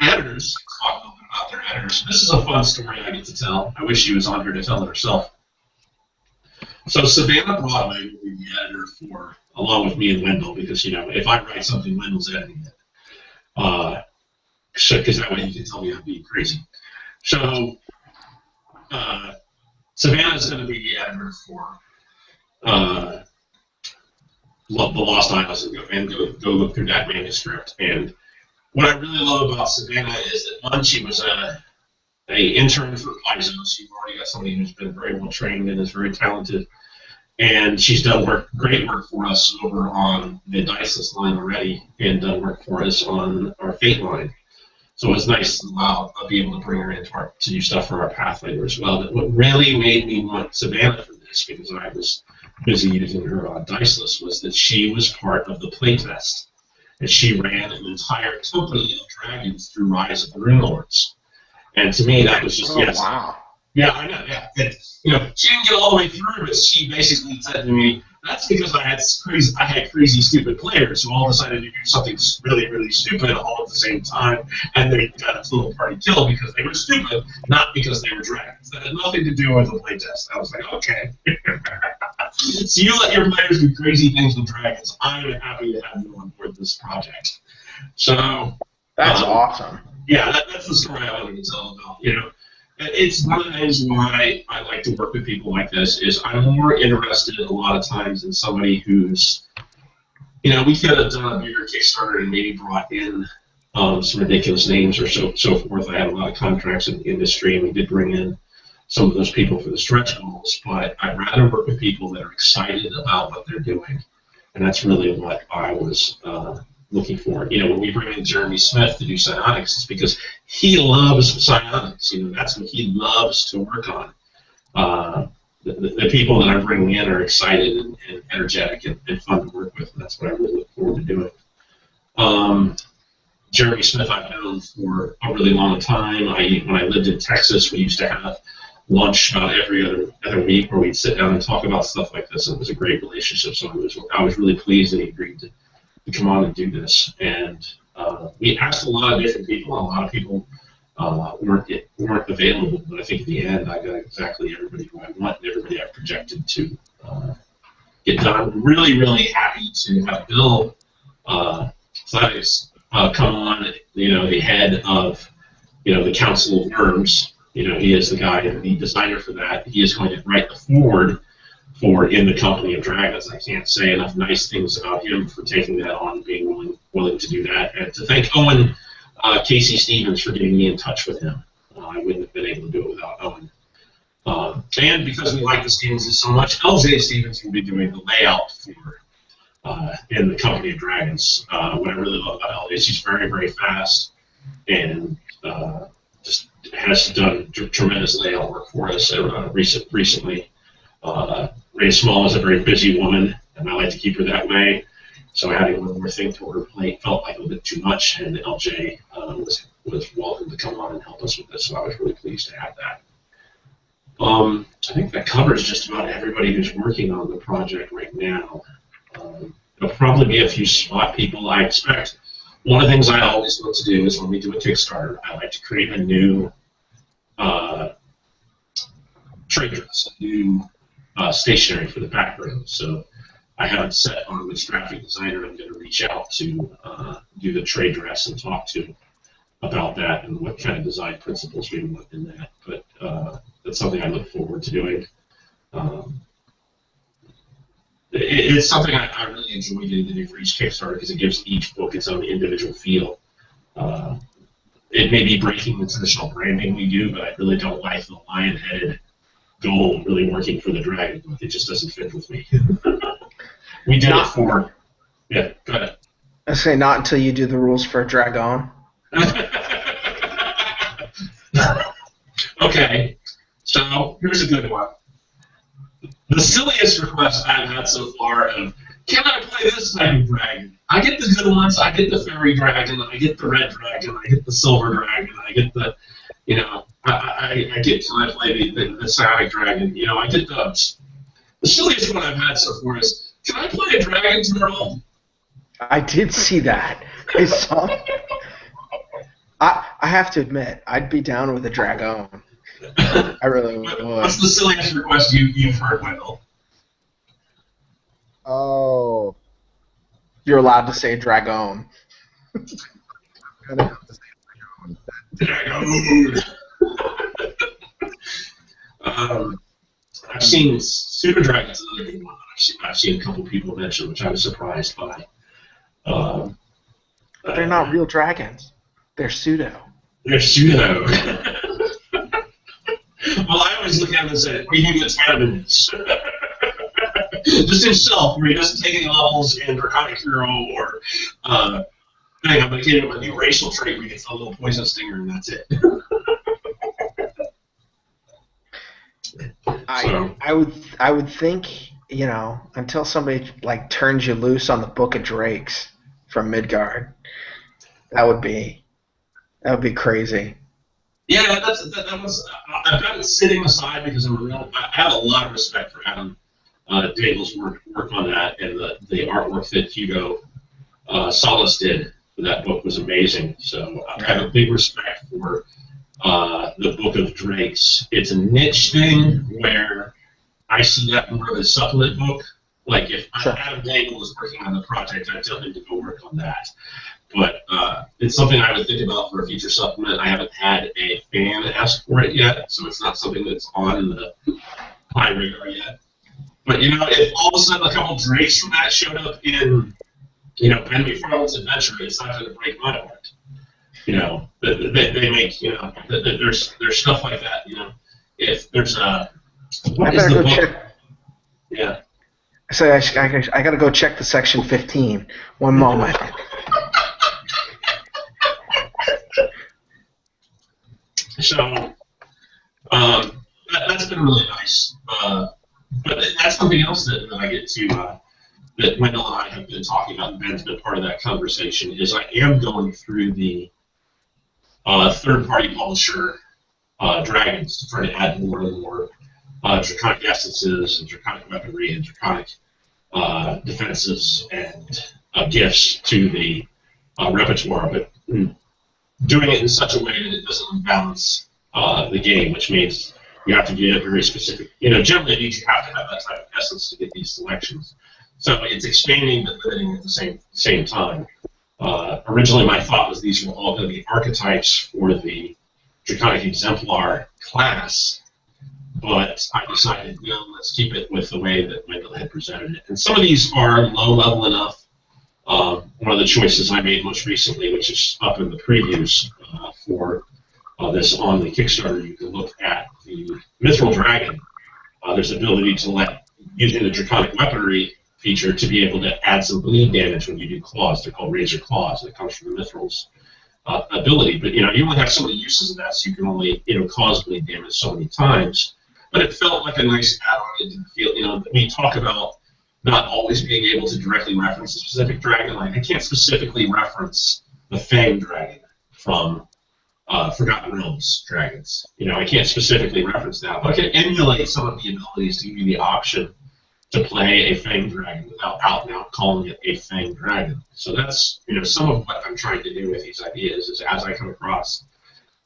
editors, talk a little bit about their editors. This is a fun story I get to tell. I wish she was on here to tell it herself. So Savannah Broadway will be the editor for, along with me and Wendell, because if I write something, Wendell's editing it. Because that way he can tell me I'm being crazy. So Savannah's going to be the editor for The Lost Isles and go look through that manuscript. And what I really love about Savannah is that, one, she was a intern for Paizo. She's already got somebody who's been very well trained and is very talented. And she's done great work for us over on the Diceless line already, and done work for us on our Fate line. So it's nice to be able to bring her in to do stuff for our Pathfinder as well. But what really made me want Savannah for this, because I was busy using her on Diceless, was that she was part of the playtest. And she ran an entire company of dragons through Rise of the Rune Lords. And to me, that was just, wow. Yeah, I know. Yeah, and, you know, she didn't get all the way through, but she basically said to me, "That's because I had crazy, stupid players who all decided to do something really, really stupid all at the same time, and they got a little party kill because they were stupid, not because they were dragons. That had nothing to do with the playtest." I was like, okay. So you let your players do crazy things with dragons. I'm happy to have you on board this project. So That's awesome. Yeah, that's the story I wanted to tell about. You know, it's one of the things why I like to work with people like this. Is I'm more interested a lot of times in somebody who's, you know, we could have done a bigger Kickstarter and maybe brought in some ridiculous names or so forth. I had a lot of contracts in the industry, and we did bring in some of those people for the stretch goals. But I'd rather work with people that are excited about what they're doing, and that's really what I was looking for. You know, when we bring in Jeremy Smith to do psionics, it's because he loves psionics. You know, that's what he loves to work on. The people that I'm bringing in are excited and energetic and fun to work with, and that's what I really look forward to doing. Jeremy Smith I've known for a really long time. When I lived in Texas, we used to have lunch every other week where we'd sit down and talk about stuff like this, and it was a great relationship. So I was really pleased that he agreed to come on and do this. And we asked a lot of different people, and a lot of people weren't available. But I think at the end, I got exactly everybody who I want and everybody I projected to get done. I'm really, really happy to have Bill Thaddeus come on. You know, the head of the Council of Worms. You know, he is the guy, the designer for that. He is going to write the forward for In the Company of Dragons. I can't say enough nice things about him for taking that on, being willing to do that, and to thank Owen Casey Stevens for getting me in touch with him. I wouldn't have been able to do it without Owen. And because we like this game so much, LJ Stevens will be doing the layout for In the Company of Dragons. What I really love about LJ is he's very, very fast and just has done tremendous layout work for us recently. Ray Small is a very busy woman, and I like to keep her that way. So adding one more thing to her plate felt like a little bit too much, and LJ was welcome to come on and help us with this, so I was really pleased to have that. I think that covers just about everybody who's working on the project right now. There'll probably be a few spot people. I expect one of the things I always look to do is when we do a Kickstarter, I like to create a new trade dress, a new stationery for the background. So I haven't set on which graphic designer I'm going to reach out to do the trade dress and talk to about that and what kind of design principles we want in that. But that's something I look forward to doing. It's something I really enjoy getting to do for each Kickstarter because it gives each book its own individual feel. It may be breaking the traditional branding we do, but I really don't like the lion-headed goal really working for the dragon book. It just doesn't fit with me. We did it for... Yeah, go ahead. I say not until you do the rules for a dragon. Okay, so here's a good one. The silliest request I've had so far of, can I play this type of dragon? I get the good ones. I get the fairy dragon. I get the red dragon. I get the silver dragon. I get the, I get, can I play the psionic dragon? You know, I get those. The silliest one I've had so far is, can I play a dragon turtle? I did see that. I saw. I have to admit, I'd be down with a dragon. I really would. What's the silliest request you've heard, Wendell? Oh. You're allowed to say dragon. I'm gonna have to say Dragon. I've seen Super Dragon's another good one. I've seen a couple people mention, which I was surprised by. But they're not real dragons. They're pseudo. They're pseudo. Well, I always look at him and say, what do you think that's canon is? Just himself, where he doesn't take any levels in Draconic Hero or I'm going to give him a new racial trait where he gets a little poison stinger and that's it. I would think, until somebody turns you loose on the Book of Drakes from Midgard, that would be crazy. Yeah, that was. I've got it sitting aside because I have a lot of respect for Adam Daigle's work on that, and the artwork that Hugo Salas did for that book was amazing. So I have a big respect for the Book of Drakes. It's a niche thing where I see that more of a supplement book. Like if Adam Daigle was working on the project, I'd tell him to go work on that. But it's something I would think about for a future supplement. I haven't had a fan ask for it yet, so it's not something that's on the high radar yet. But if all of a sudden a couple drakes from that showed up in, Ben McFarland's adventure, it's not going to break my heart. They make, there's stuff like that. If there's a, what is the book? Check. Yeah. So I got to go check the section 15. One moment. So that's been really nice. But that's something else that I get to, that Wendell and I have been talking about, and Ben's been part of that conversation, is I am going through the third-party publisher dragons to try to add more and more draconic essences and draconic weaponry and draconic defenses and gifts to the repertoire, but doing it in such a way that it doesn't unbalance the game, which means you have to get very specific. Generally it means you have to have that type of essence to get these selections. So it's expanding but limiting at the same time. Originally my thought was these were all going to be archetypes for the Draconic Exemplar class, but I decided, let's keep it with the way that Wendell had presented it. And some of these are low level enough. One of the choices I made most recently, which is up in the previews for this on the Kickstarter, you can look at the Mithril Dragon. There's the ability to using the Draconic Weaponry feature to be able to add some bleed damage when you do claws. They're called Razor Claws. That comes from the Mithril's ability. But, you only have so many uses of that, so you can only, cause bleed damage so many times. But it felt like a nice add-on. It didn't feel, we talk about not always being able to directly reference a specific dragon. Like, I can't specifically reference the Fang Dragon from Forgotten Realms dragons. I can't specifically reference that, but I can emulate some of the abilities to give you the option to play a Fang Dragon without out and out calling it a Fang Dragon. So that's, some of what I'm trying to do with these ideas is as I come across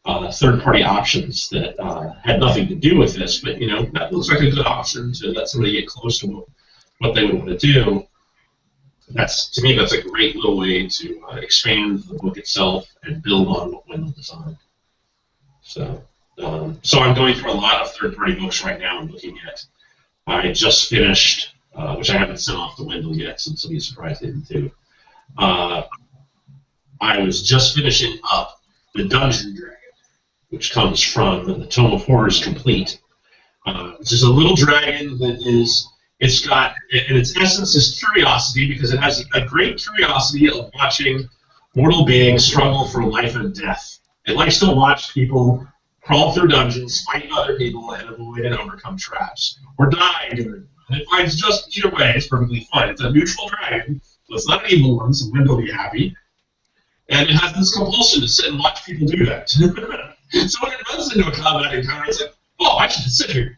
third-party options that had nothing to do with this, but, that looks like a good option to let somebody get close to what they would want to do. To me, that's a great little way to expand the book itself and build on what Wendell designed. So I'm going through a lot of third-party books right now and looking at. I just finished, which I haven't sent off to Wendell yet, since he'll be surprised I didn't do. I was just finishing up the Dungeon Dragon, which comes from the Tome of Horrors Complete. This is a little dragon that it's got, and its essence is curiosity, because it has a great curiosity of watching mortal beings struggle for life and death. It likes to watch people crawl through dungeons, fight other people, and avoid and overcome traps, or die doing it. And it finds just either way, it's perfectly fine. It's a neutral dragon, so it's not an evil one, so Wendell will be happy. And it has this compulsion to sit and watch people do that. So when it runs into a combat encounter, it's like, oh, I should just sit here.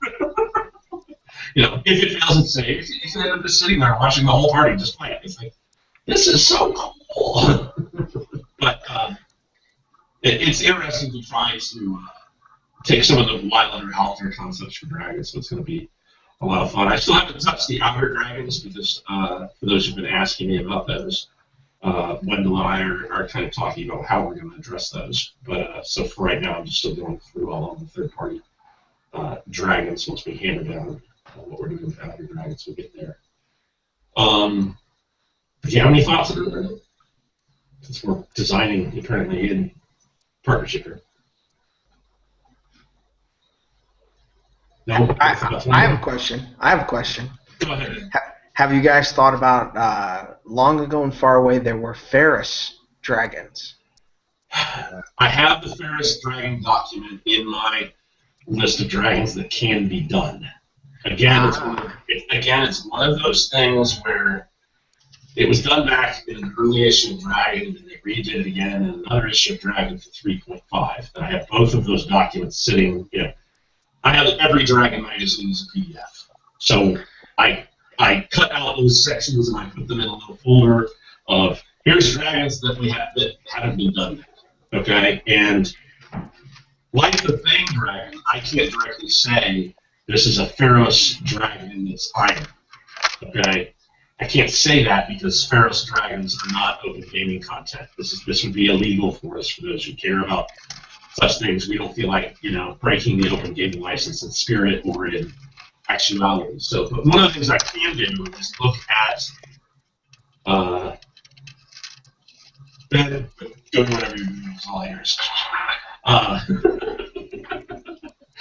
If it fails its save, you can end up just sitting there watching the whole party just play it. It's like, this is so cool. But it's interesting to try to take some of the wilder outer concepts for dragons, so it's going to be a lot of fun. I still haven't touched the outer dragons because, for those who've been asking me about those, Wendell and I are kind of talking about how we're going to address those. But so for right now, I'm just still going through all of the third-party dragons. Once we hammer down what we're doing with outer dragons, we'll get there. Do you have any thoughts on that? Since we're designing apparently in partnership here. No? I have a question. Go ahead. Have you guys thought about long ago and far away there were Ferris dragons? I have the Ferris dragon document in my list of dragons that can be done. Again, it's one of those things where It was done back in an early issue of Dragon, and they redid it again in another issue of Dragon for 3.5. And I have both of those documents sitting. I have every Dragon magazine as a PDF. So I cut out those sections and I put them in a little folder of here's dragons that we have that haven't been done yet. Okay, and like the Fang Dragon, I can't directly say this is a Pharaoh's dragon that's iron. Okay, I can't say that because Pharaoh's dragons are not open gaming content. This would be illegal for us, for those who care about such things. We don't feel like breaking the open gaming license in spirit or in actuality. So, but one of the things I can do is look at Ben, go do whatever you're doing. It's all yours.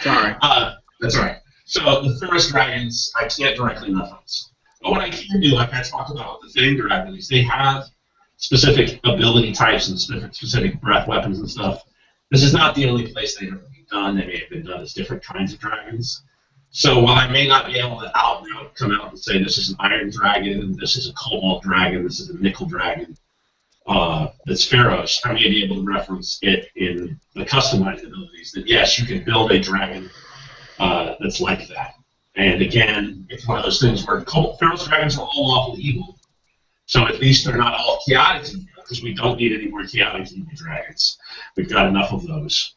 Sorry. That's all right. So the Pharaoh's dragons, I can't directly reference. But what I can do, like I talked about with the Fang dragons, they have specific ability types and specific breath weapons and stuff. This is not the only place they've ever been done. They may have been done as different kinds of dragons. So while I may not be able to come out and say this is an iron dragon, this is a cobalt dragon, this is a nickel dragon, that's Pharaoh's, I may be able to reference it in the customized abilities that yes, you can build a dragon that's like that. And again, it's one of those things where Pharaoh's dragons are all lawfully evil. So at least they're not all chaotic evil, because we don't need any more chaotic evil dragons. We've got enough of those.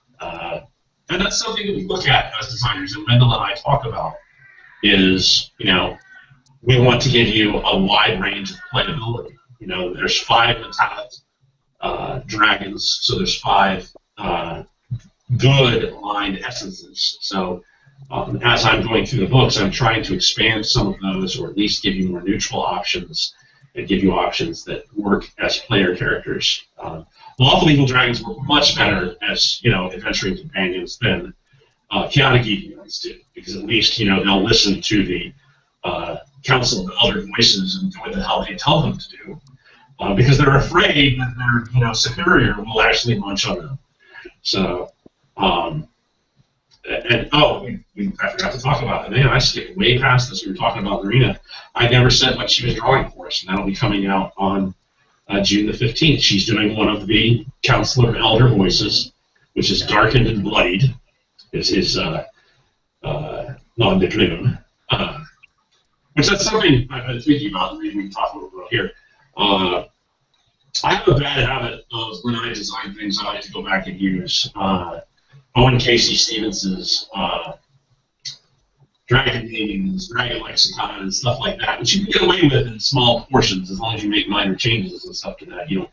And that's something that we look at as designers, and Wendell and I talk about, is, we want to give you a wide range of playability. There's 5 metallic dragons, so there's 5 good aligned essences. So as I'm going through the books, I'm trying to expand some of those, or at least give you more neutral options, and give you options that work as player characters. Lawful evil dragons work much better as adventuring companions than chaotic evil ones do, because at least they'll listen to the council of elder voices and do what the hell they tell them to do, because they're afraid that their superior will actually munch on them. So. I forgot to talk about it. Man, I skipped way past this. We were talking about Marina. I never said what she was drawing for us, and that'll be coming out on June the 15th. She's doing one of the Council of Elder Voices, which is darkened and bloodied, is his nom de plume. Which that's something I've been thinking about, and maybe we can talk a little bit here. I have a bad habit of, when I design things, I like to go back and use Owen Casey Stevens's dragon namings, dragon lexicon, and stuff like that, which you can get away with in small portions as long as you make minor changes and stuff to that. You don't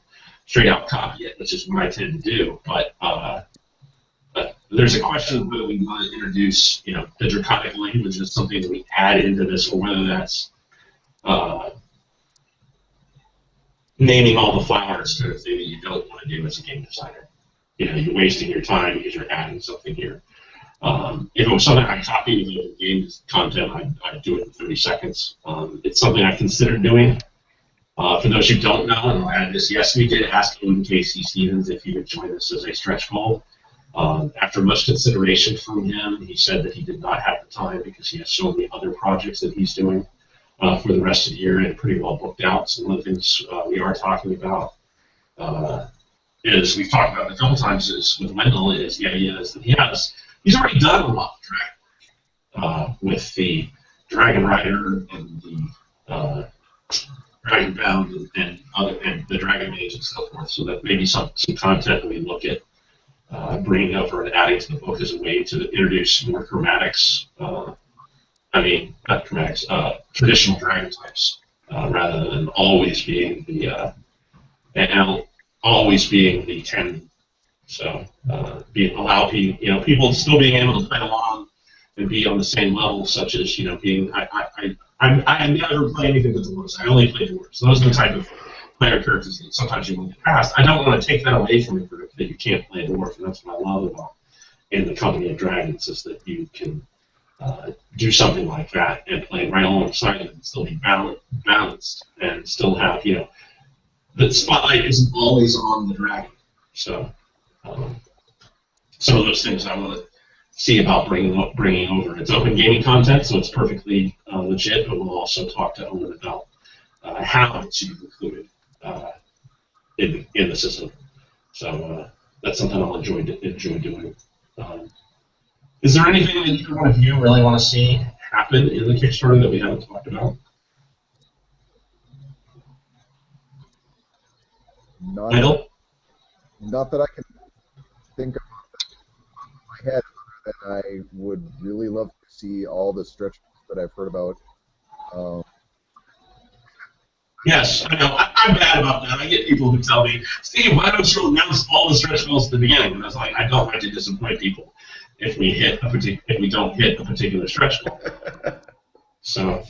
straight out copy it, which is what I tend to do. But there's a question of whether we want to introduce, the draconic language as something that we add into this, or whether that's naming all the flowers kind of thing that you don't want to do as a game designer. You're wasting your time because you're adding something here. If it was something I copied in the game content, I'd do it in 30 seconds. It's something I considered doing. For those who don't know, and I'll add this, yes, we did ask Owen Casey Stevens if he would join us as a stretch goal. After much consideration from him, he said that he did not have the time because he has so many other projects that he's doing for the rest of the year, and pretty well booked out. So one of the things we are talking about is, we've talked about it a couple times, is with Wendell, is the idea is that he's already done a lot of Dragon with the Dragon Rider and the Dragon Bound and the Dragon Mage and so forth. So that maybe some content that we look at bringing over and adding to the book as a way to introduce more chromatics. Not chromatics, traditional dragon types, rather than always being the always being the 10. So allow people still being able to play along and be on the same level, such as being I never play anything with dwarves. I only play dwarves. So those are the type of player characters that sometimes you want to pass. I don't want to take that away from a group that you can't play a dwarf, and that's what I love about in the Company of Dragons, is that you can do something like that and play right alongside it and still be balanced and still have the spotlight isn't always on the dragon. So some of those things I want to see about bringing over. It's open gaming content, so it's perfectly legit, but we'll also talk to Owen about hounds you've included in the system. So that's something I'll enjoy doing. Is there anything that either one of you really want to see happen in the Kickstarter that we haven't talked about? Not that I can think of off my head, other than I would really love to see all the stretch goals that I've heard about. Yes, I know. I'm bad about that. I get people who tell me, Steve, why don't you announce all the stretch goals at the beginning? And I was like, I don't like to disappoint people if we don't hit a particular stretch goal. So,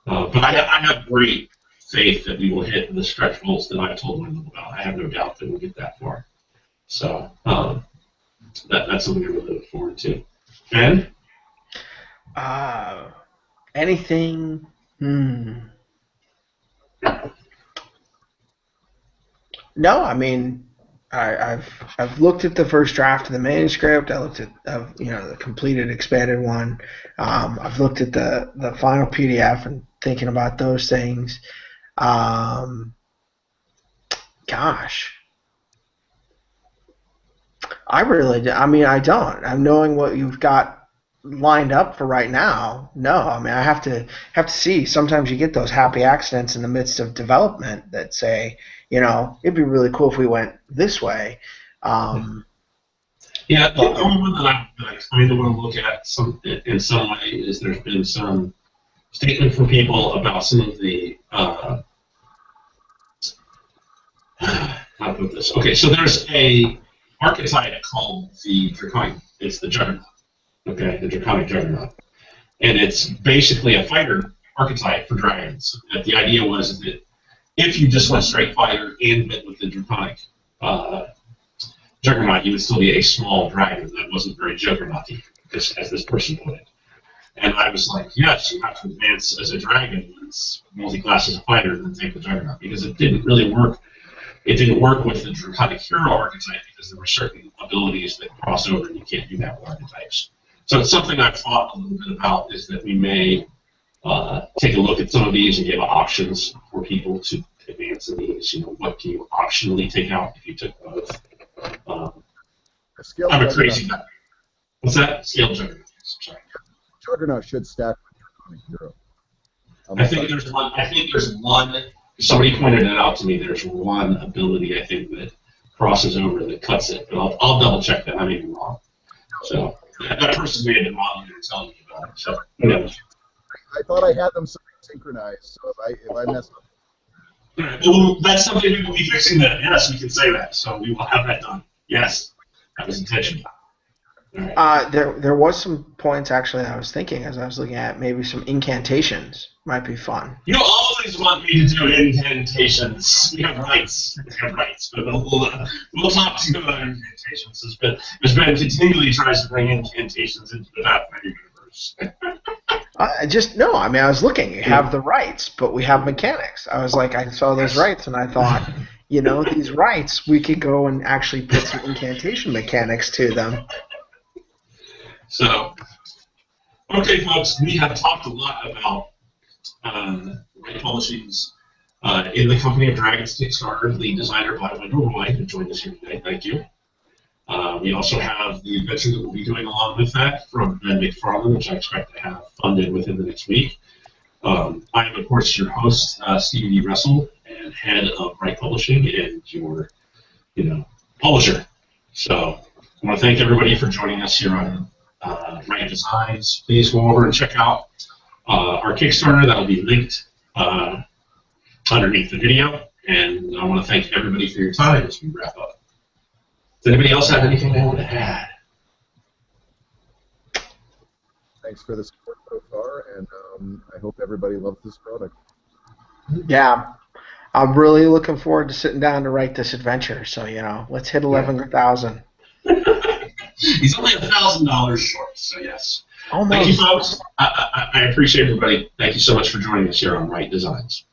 but I have great faith that we will hit the stretch goals that I've told them about. I have no doubt that we'll get that far. So that's something I really look forward to. Ben? Anything? No, I mean, I've looked at the first draft of the manuscript. I looked at the completed expanded one. I've looked at the final PDF and thinking about those things. Gosh, I really, I don't. I'm knowing what you've got lined up for right now. No, I mean, I have to see. Sometimes you get those happy accidents in the midst of development that say, it'd be really cool if we went this way. Yeah, the only one that I kind of want to look at in some way is there's been some statement from people about some of the how to put this. Okay, so there's a archetype called the Draconic. It's the Juggernaut. Okay, the Draconic Juggernaut, and it's basically a fighter archetype for dragons. And the idea was that if you just went straight fighter and went with the Draconic Juggernaut, you would still be a small dragon that wasn't very Juggernaut-y, as this person put it. And I was like, yes, you have to advance as a dragon, it's multi-class as a fighter, and then take the Juggernaut, because it didn't really work. It didn't work with the Draconic Hero archetype because there were certain abilities that cross over, and you can't do that with archetypes. So it's something I've thought a little bit about, is that we may take a look at some of these and give options for people to advance in these. What can you optionally take out if you took both? I'm a crazy guy. What's that? Scale Juggernaut. Sorry. Juggernaut should stack with Draconic Hero. I think there's one. Somebody pointed it out to me. There's one ability I think that crosses over that cuts it, but I'll double check that. I may be wrong. So that person may have been wrong and telling me about it. So who knows? I thought I had them synchronized. So if I mess up. Right. Well, that's something we will be fixing. That yes, we can say that. So we will have that done. Yes, that was intentional. Right. There was some points actually I was thinking as I was looking at maybe some incantations might be fun. You always want me to do incantations. We have rights. But we'll talk to you about incantations. As Ben continually tries to bring incantations into the Pathfinder universe. I was looking. You have the rights, but we have mechanics. I was like, I saw those rights, and I thought, these rights, we could go and actually put some incantation mechanics to them. So, okay, folks, we have talked a lot about Rite Publishing's In the Company of Dragons Kickstarter, lead designer by Wendell Roy, who joined us here today. Thank you. We also have the adventure that we'll be doing along with that from Ben McFarland, which I expect to have funded within the next week. I am, of course, your host, Stephen E. Russell, and head of Rite Publishing and your, publisher. So I want to thank everybody for joining us here on Rite Designs. Please go over and check out our Kickstarter. That will be linked underneath the video. And I want to thank everybody for your time as we wrap up. Does anybody else have anything they want to add? Thanks for the support so far, and I hope everybody loves this product. Yeah, I'm really looking forward to sitting down to write this adventure. So let's hit 11,000. He's only $1,000 short, so yes. Almost. Thank you, folks. I appreciate everybody. Thank you so much for joining us here on Rite Designs.